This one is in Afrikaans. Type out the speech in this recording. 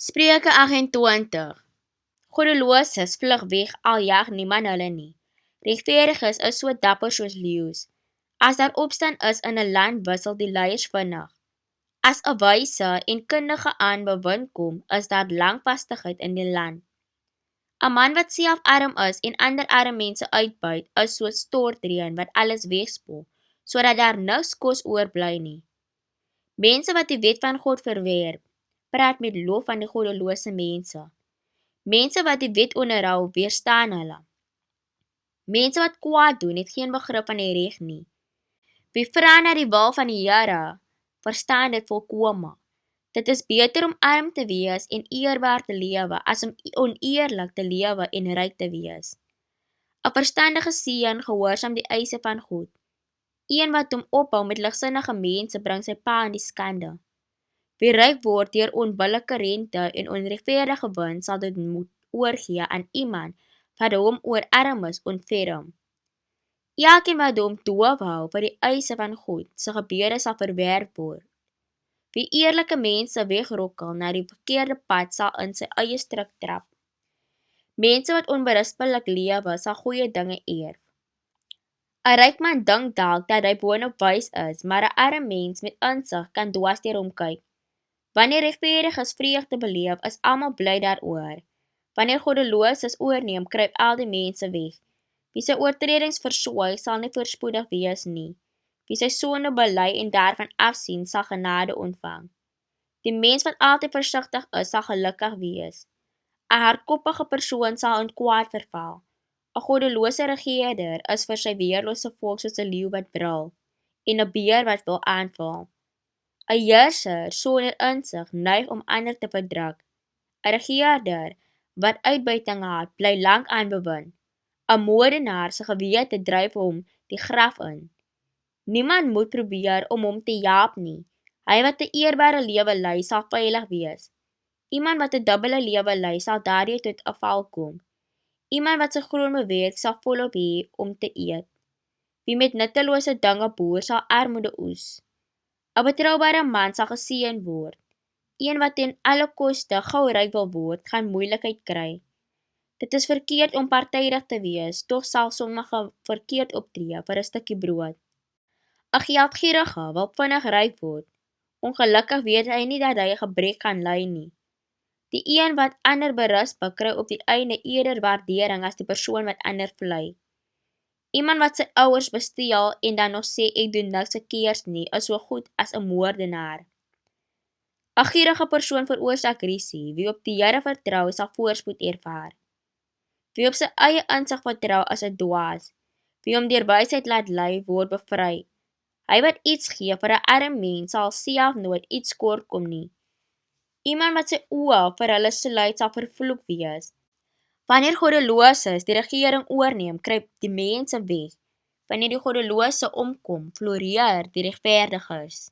Spreuke 28. Goddeloses vlug weg, al jag niemand hulle nie. Regverdiges is so dapper soos leeu's. As daar opstand is in 'n land, wissel die leiers vinnig. As 'n wyse en kundige aan bewind kom, is daar langvastigheid in die land. 'n man wat self arm is en ander arm mense uitbuit, is so stortreën wat alles wegspoel, sodat daar niks kos oorbly nie. Mense wat die wet van God verwerp, praat met lof van die goddelose mense. Mense wat die wet onderhou, weerstaan hulle. Mense wat kwaad doen, het geen begrip van die reg nie. Wie vra na die wil van die Here, verstaan dit volkome. Dit is beter om arm te wees en eerbaar te lewe, as om oneerlik te lewe en ryk te wees. 'n verstandige seun gehoorsaam die eise van God. Een wat hom ophou met ligsinnige mense, bring sy pa in die skande. Wie ryk word deur onbillike rente en onregverdige wind, sal dit moet oorgee aan iemand wat hom oor armes ontferm. Elkeen wat hom doof hou vir die eise van God, sy gebede sal verwerp word. Wie eerlike mense wegrokkel na die verkeerde pad, sal in sy eie struik trap. Mense wat onberispelik lewe, sal goeie dinge erf. 'n ryk man dink dalk dat hy boonop wys is, maar 'n arm mens met insig kan dwars deur hom kyk. Wanneer regverdiges vreugde beleef, is almal bly daaroor. Wanneer goddeloses oorneem, kruip al die mense weg. Wie sy oortredings versooi, sal nie voorspoedig wees nie. Wie sy sonde bely en daarvan afsien, sal genade ontvang. Die mens wat altyd versigtig is, sal gelukkig wees. 'n hardkoppige persoon sal in kwaad verval. 'n goddelose regerder is vir sy weerlose volk soos 'n leeu wat brul, en 'n beer wat wil aanval. 'n heerser sonder insig neig om ander te verdruk. 'n regerder wat uitbuiting haat, bly lank aan bewind. 'n moordenaar se gewete dryf hom die graf in. Niemand moet probeer om hom te help nie. Hy wat 'n eerbare lewe lei, sal veilig wees. Iemand wat 'n dubbele lewe lei, sal daardeur tot 'n val kom. Iemand wat sy grond bewerk, sal volop hê om te eet. Wie met nuttelose dinge boer, sal armoede oes. 'n betroubare man sal geseën word. Een wat ten alle koste gou ryk wil word, gaan moeilikheid kry. Dit is verkeerd om partydig te wees, tog sal sommige verkeerd optree vir 'n stukkie brood. 'n geldgierige wil vinnig ryk word. Ongelukkig weet hy nie dat hy 'n gebrek gaan ly nie. Die een wat ander berisp, kry op die einde eerder waardering as die persoon wat ander vlei. Iemand wat sy ouers besteel en dan nog sê ek doen niks verkeerds nie, is so goed as 'n moordenaar. 'n gierige persoon veroorsaak rusie. Wie op die Here vertrou, sal voorspoed ervaar. Wie op sy eie insig vertrou, is 'n dwaas. Wie hom deur wysheid laat lei, word bevry. Hy wat iets gee vir 'n arm mens, sal self nooit iets kort kom nie. Iemand wat sy oë vir hulle sluit, sal vervloek wees. Wanneer goddeloses die regering oorneem, kruip die mense weg. Wanneer die goddelose omkom, floreer die regverdiges.